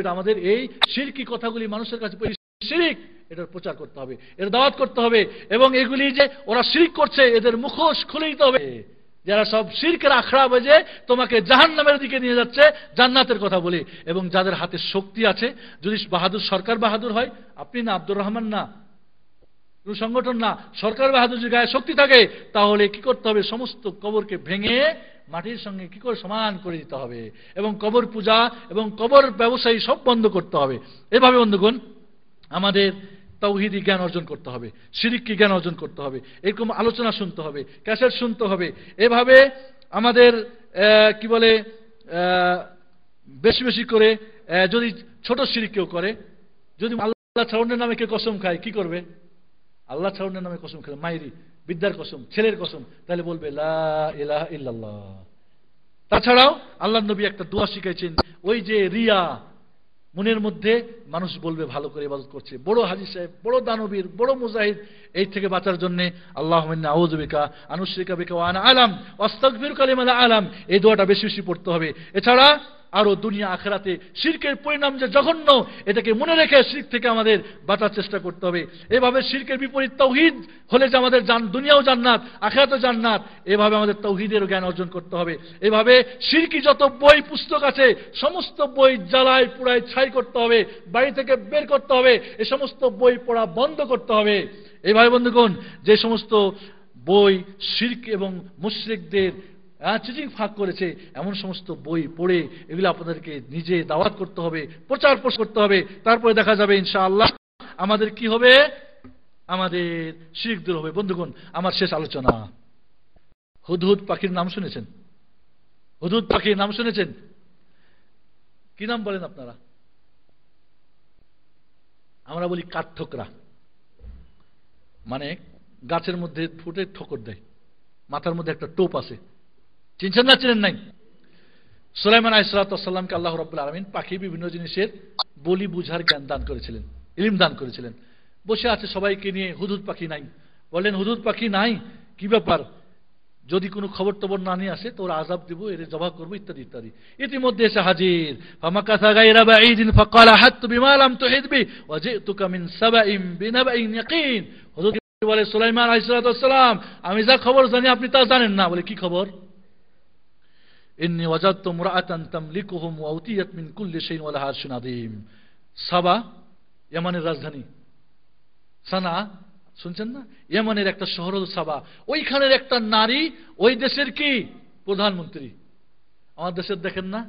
এটা আমাদের এই শিরকি কথাগুলি মানুষের কাছে শিরিক, এটার প্রচার করতে হবে, এর দাওয়াত করতে হবে, এবং এগুলি যে ওরা শিরিক করছে এদের মুখোশ খুলে দিতে হবে। যারা সব শিরকের আখড়া বেজে তোমাকে জাহান্নামের দিকে নিয়ে যাচ্ছে জান্নাতের কথা বলে, এবং যাদের হাতে শক্তি আছে, যদি বাহাদুর সরকার বাহাদুর হয়, আপনি না, আব্দুর রহমান না, কোন সংগঠন না, সরকার বাহাদুর যদি গায়ে শক্তি থাকে, তাহলে কি করতে হবে? সমস্ত কবরকে ভেঙে মাটির সঙ্গে কি করে সমান করে দিতে হবে, এবং কবর পূজা এবং কবর ব্যবসায়ী সব বন্ধ করতে হবে। এভাবে বন্ধুগণ আমাদের তাওহীদি জ্ঞান অর্জন করতে হবে, শিরকি জ্ঞান অর্জন করতে হবে, এরকম আলোচনা শুনতে হবে, ক্যাসেট শুনতে হবে। এভাবে আমাদের কি বলে বেশি বেশি করে, যদি ছোট শিরক কেউ করে, যদি আল্লাহ ছাড়নের নামে কেউ কসম খায়, কি করবে? আল্লাহ ছাড়নের নামে কসম খেলে, মায়েরি, বিদ্যার কসম, ছেলের কসম, তাহলে বলবে লা ইলাহা ইল্লাল্লাহ। তাছাড়াও আল্লাহ নবী একটা দোয়া শিখাইছেন, ওই যে রিয়া মনের মধ্যে, মানুষ বলবে ভালো করে ইবাদত করছে, বড় হাজী সাহেব, বড় দানবীর, বড় মুজাহিদ, এই থেকে বাঁচার জন্য আল্লাহুম্মা ইন্নী আউযু বিকা আন উশরিকা বিকা ওয়া আনা আ'লাম ওয়াস্তাগফিরুকা লিমা লা আ'লাম, এই দোয়াটা বেশি বেশি পড়তে হবে। এছাড়া আরো দুনিয়া আখিরাতে শিরকের পরিণাম যে জঘন্য, এটাকে মনে রেখে শিরক থেকে আমাদের বাঁচার চেষ্টা করতে হবে। এভাবে শিরকের বিপরীত তাওহীদ হলে যে আমাদের দুনিয়াও জান্নাত, আখিরাতেও জান্নাত, এভাবে আমাদের তাওহীদের জ্ঞান অর্জন করতে হবে। এভাবে শিরকি যত বই পুস্তক আছে সমস্ত বই জ্বালায় পুড়ায় ছাই করতে হবে, বাড়ি থেকে বের করতে হবে, এই সমস্ত বই পড়া বন্ধ করতে হবে। এইভাবে বন্ধুগণ যে সমস্ত বই শিরক এবং মুশরিকদের চিটিং ফাঁক করেছে, এমন সমস্ত বই পড়ে এগুলো আপনাদেরকে নিজে দাওয়াত করতে হবে, প্রচার প্রসার করতে হবে। তারপরে দেখা যাবে ইনশাআল্লাহ আমাদের কি হবে, আমাদের শিরক দূর হবে। বন্ধুগণ আমার শেষ আলোচনা, হুদহুদ পাখির নাম শুনেছেন? হুদহুদ পাখির নাম শুনেছেন? কি নাম বলেন আপনারা? আমরা বলি কাঠঠোকরা, মানে গাছের মধ্যে ফুটে ঠোকর দেয়, মাথার মধ্যে একটা টোপ আছে। চিনছেন না চিনেন নাই? সুলাইমান আলাইহিস সালামকে আল্লাহ রাব্বুল আলামিন পাখি বিভিন্ন জিনিসের বলি বুঝার জ্ঞান দান করেছিলেন, ইলম দান করেছিলেন। বসে আছে সবাইকে নিয়ে, হুদহুদ পাখি নাই। বললেন হুদহুদ পাখি নাই, কি ব্যাপার? যদি কোনো খবর টবর না নিয়ে আসে তো ওরা আযাব দিব, এর জবাব করবো, ইত্যাদি ইত্যাদি। ইতিমধ্যে এসে হাজির, ফামাকাসা গায়রা বাঈদিন ফাকালা হাততু বিমা লাম তুহিত বি ওয়া জিতুকা মিন সাবাইন বিনাবাইন ইয়াকিন। হুদহুদ বলে, সুলাইমান আলাইহিস সালাম, আমি যা খবর জানি আপনি তা জানেন না। বলে, কি খবর? ইন্নী ওয়াজাদতু ইমরাআতান তামলিকুহুম ওয়া উতিয়াত মিন কুল্লি শাইইন ওয়া লাহা আরশুন আযীম। সাবা ইয়ামানের রাজধানী, সানা শুনছেন না? ইয়ামানের একটা শহর হল সাবা। ওইখানের একটা নারী ওই দেশের কি প্রধানমন্ত্রী। আমার দেশের দেখেন না,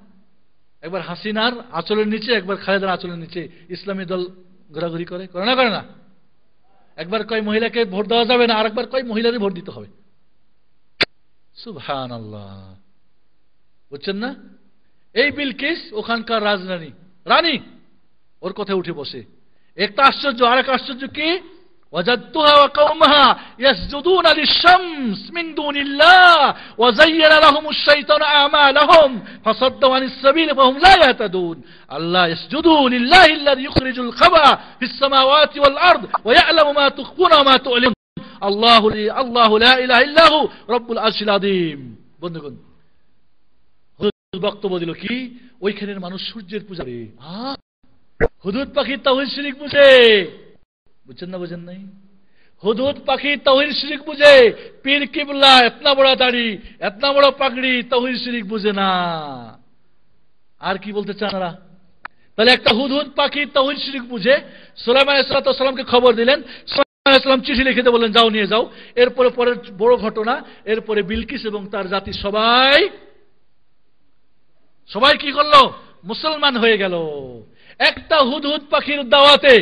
একবার হাসিনার আঁচলের নিচে, একবার খালেদার আঁচলের নিচে ইসলামী দল ঘোরাঘুরি করে, করে না? করে না? একবার কয় মহিলাকে ভোট দেওয়া যাবে না, আর একবার কয় মহিলারই ভোট দিতে হবে। সুবহানাল্লাহ, বুঝছেন না? এই বিলকিস ওখানকার রাজরানী, রানী, ওর কথায় উঠে বসে। একটা আশ্চর্য, আর এক আশ্চর্য কি, ওয়াজাদতুহা ওয়া কওমাহা ইয়াসজুদুনা লিশ-শামস মিন দুনিল্লাহ ওয়া যায়্যানা লাহুমুশ শাইতানু আমালাহুম ফাসাদ্দু আনিস সাবিল ফাহুম লা ইয়াহতাদুন। আল্লাহ ইয়াসজুদু লিল্লাহিল্লাযী ইখরিজুল খাবা ফিস সামাওয়াতি ওয়াল আরদ ওয়া ইয়ালামু মা তুখফুনা ওয়া মা তু'লিনুন আল্লাহু লা ইলাহা ইল্লাহু রাব্বুল আরশিল আযীম। বন্ধুগণ বক্তব্য দিল কি, ওইখানের মানুষ সূর্যের পূজা করে। হুদহুদ পাখির তাওহীদ শিরক বুঝে, বুঝছেন না? বুঝেন নাই? হুদহুদ পাখির তাওহীদ শিরক বুঝে। পীর কিবলা এতনা বড় দাড়ি, এতনা বড় পাগড়ি, তাওহীদ শিরক বুঝে না। আর কি বলতে চান ওরা? তাহলে একটা হুদহুদ পাখির তাওহীদ শিরক বুঝে। সুলাইমান আলাইহিস সালামকে খবর দিলেন, সুলাইমান আলাইহিস সালাম চিঠি লিখে বললেন, যাও নিয়ে যাও। এরপরে পরের বড় ঘটনা, এরপরে বিলকিস এবং তার জাতি সবাই কি করলো? মুসলমান হয়ে গেল। একটা হুদহুদ পাখির দাওয়াতে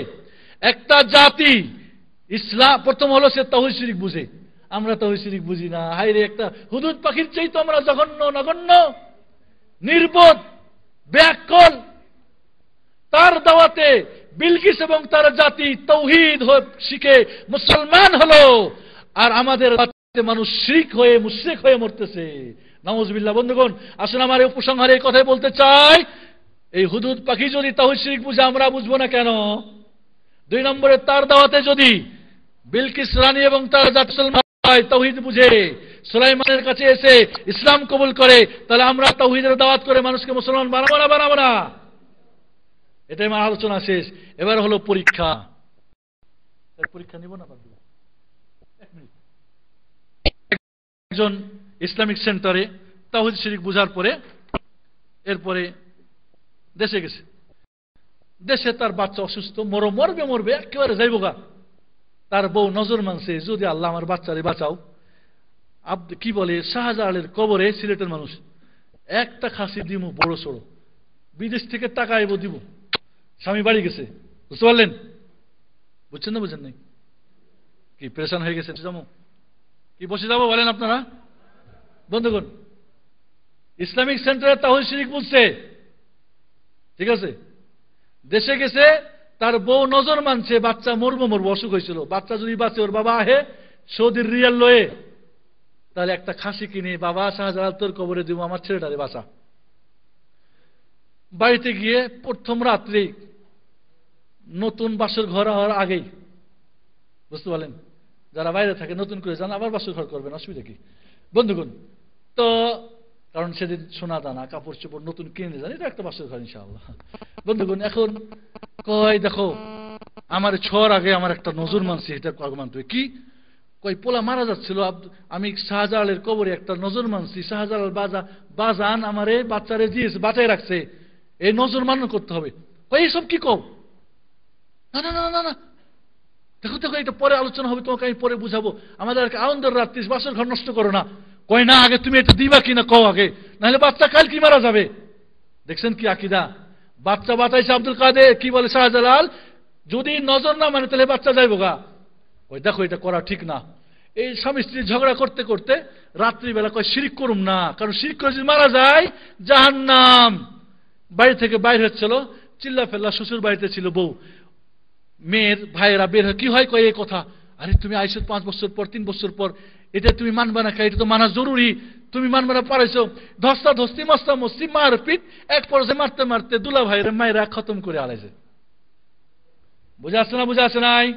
একটা জাতি ইসলাম, প্রথম হলো সে তাওহীদ শিরক বুঝে। আমরা তাওহীদ শিরক বুঝি না। হায়রে, একটা হুদহুদ পাখির চাইতে আমরা জঘন্য, নগণ্য, নির্বোধ, ব্যাকল। তার দাওয়াতে বিলকিস এবং তার জাতি তাওহীদ শিখে মুসলমান হলো, আর আমাদের মানুষ শিরক হয়ে মুশরিক হয়ে মরতেছে। নাউযুবিল্লাহ। বন্ধুগণ আসুন আমার এই উপসংহারে এই কথাই বলতে চাই, এই হুদহুদ পাখি যদি তাওহীদ শিরক বুঝে, আমরা বুঝবো না কেন? দুই নম্বরে, তার দাওয়াতে যদি বিলকিস রানী এবং তার জাতি তাওহীদ বুঝে সুলাইমানের কাছে এসে ইসলাম কবুল করে, তাহলে আমরা তাওহীদের দাওয়াত করে মানুষকে মুসলমান বানাবো না? বানাবো না? এটাই আমার আলোচনা শেষ। এবার হলো পরীক্ষা। পরীক্ষা নিব না, এক মিনিট। একজন ইসলামিক সেন্টারে তাওহীদ শিরক বুঝার পরে এরপরে দেশে গেছে। দেশে তার বাচ্চা অসুস্থ, মরবে একেবারে যাইব গা। তার বউ নজর মানছে, যদি আল্লাহ আমার বাচ্চারে বাঁচাও। কি বলে, শাহজালালের কবরে, সিলেটের মানুষ, একটা খাসি দিব বড় সড়ো, বিদেশ থেকে টাকা আইব দিব। স্বামী বাড়ি গেছে, বুঝতে পারলেন? বুঝছেন না বুঝেন নাই? কি প্রেশান হয়ে গেছে? যাবো কি বসে যাবো বলেন আপনারা? বন্ধুগণ, ইসলামিক সেন্টারে তাওহীদ শিরক বুঝছে, ঠিক আছে, দেশে গেছে, তার বউ নজর মানছে, বাচ্চা মরবো অসুখ হয়েছিল, বাচ্চা যদি বাঁচে ওর বাবা আহে সৌদির রিয়াল লয়ে, তাহলে একটা খাসি কিনে, বাবা শাহজালাল তোর কবরে দিব, আমার ছেলেটারে বাঁচা। বাড়িতে গিয়ে প্রথম রাত্রে, নতুন বাসর ঘর হওয়ার আগেই, বুঝতে পারলেন, যারা বাইরে থাকে নতুন করে যান, আবার বাসর ঘর করবেন, অসুবিধা কি? বন্ধুগণ, তো কারণ সেদিন সোনা দানা কাপড় চোপড় নতুন কিনে যান, এটা একটা বাসর ঘর ইনশাআল্লাহ। বন্ধুগণ, এখন কয় দেখো, আমার ছোঁয়ার আগে আমার একটা নজর মানছে, এটা মানতে হবে। কি কই, পোলা মারা যাচ্ছিল, আমি শাহজালালের কবরে একটা নজর মানছি, শাহজালাল বাজান আমারে বাচ্চারে দিয়েছে, বাঁচাই রাখছে, এই নজর মান্য করতে হবে। কই এইসব কি কও? না না না না না, দেখো দেখো, এটা পরে আলোচনা হবে, তোমাকে আমি পরে বুঝাবো, আমাদের আনন্দের রাত্রি, বাসর ঘর নষ্ট করো না। কয় না, আগে তুমি এটা দিবা কিনা কও আগে, নাহলে বাচ্চা কাল কি মারা যাবে। দেখছেন কি আকিদা? বাচ্চা বাঁচাইছে আব্দুল কাদের, কি বলে শাহজালাল, যদি নজর না মানে তাহলে বাচ্চা যাইব গা। ওই দেখো, এটা করা ঠিক না। এই স্বামী স্ত্রী ঝগড়া করতে করতে রাত্রিবেলা কয় শিরক করুম না, কারণ শিরক করে যদি মারা যায় জাহান্নাম। বাড়ি থেকে বাইর হচ্ছিল, চিল্লা ফেল্লা, শ্বশুর বাড়িতে ছিল বউ, মেয়ের ভাইয়েরা বের হয়, কি হয়, কয় এই কথা, আরে তুমি আইসো 5 বছর পর, 3 বছর পর, এটা তুমি মানবা না, এটা তো মানা জরুরি, তুমি মানবা না, পারাইছো, ধস্তা ধস্তি মস্তা মস্তি মারপিট, এক পর্যায়ে মারতে মারতে দুলা ভাইয়ের মায়েরা খতম করে আলাইছে। বুঝা আছে না? বুঝা আছে নাই?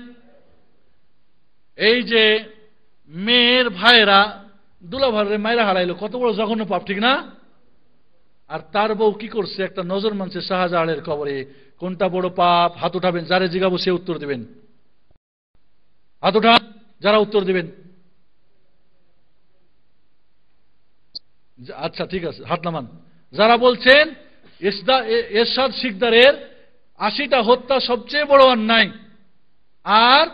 এই যে মেয়ের ভাইয়েরা দুলা ভাইয়ের মায়েরা হারাইলো, কত বড় জঘন্য পাপ, ঠিক না? আর তার বউ কি করছে, একটা নজর মানছে শাহজালালের কবরে। কোনটা বড় পাপ? হাত উঠাবেন, যারে জিগাবো সে উত্তর দিবেন। হাত উঠান যারা উত্তর দিবেন। আচ্ছা ঠিক আছে, হাত নামান। যারা বলছেন এরশাদ শিকদারের 80টা হত্যা সবচেয়ে বড় অন্যায়, আর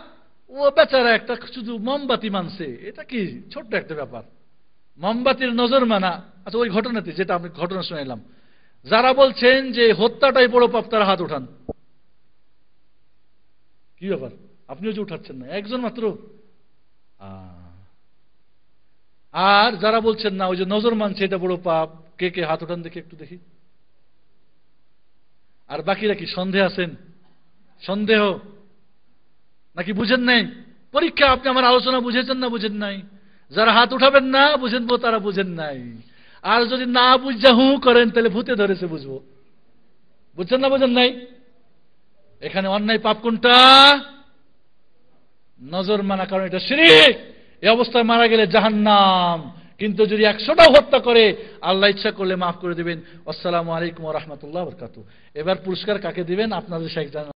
ও বেচারা একটা শুধু মোমবাতি মানছে, এটা কি ছোট্ট একটা ব্যাপার, মোমবাতির নজর মানা। আচ্ছা, ওই ঘটনাতে যেটা আমি ঘটনা শুনাইলাম, যারা বলছেন যে হত্যাটাই বড় পাপ, তারা হাত উঠান। কি ব্যাপার, আপনিও যে উঠাচ্ছেন না, একজন মাত্র। আর যারা বলছেন না, ওই যে নজর মানছে এটা বড় পাপ, কে কে হাত উঠান দেখি, একটু দেখি। আর বাকিরা কি সন্দেহ আছেন? সন্দেহ নাকি বুঝেন নাই? পরীক্ষা, আপনি আমার আলোচনা বুঝেছেন না বুঝেন নাই? যারা হাত উঠাবেন না বুঝেন, তারা বুঝেন নাই। আর যদি না বুঝা হু করেন, তাহলে ভূতে ধরেছে বুঝবো। বুঝছেন না বুঝেন নাই? এখানে অন্যায় পাপ কোনটা? নজর মানা, কারণ এটা শিরক। এই অবস্থায় মারা গেলে জাহান্নাম। কিন্তু যদি 100টাও হত্যা করে, আল্লাহ ইচ্ছা করলে মাফ করে দিবেন। আসসালামু আলাইকুম ওয়া রাহমাতুল্লাহি ওয়া বারাকাতুহু। এবার পুরস্কার কাকে দিবেন আপনাদের শেখ জানেন।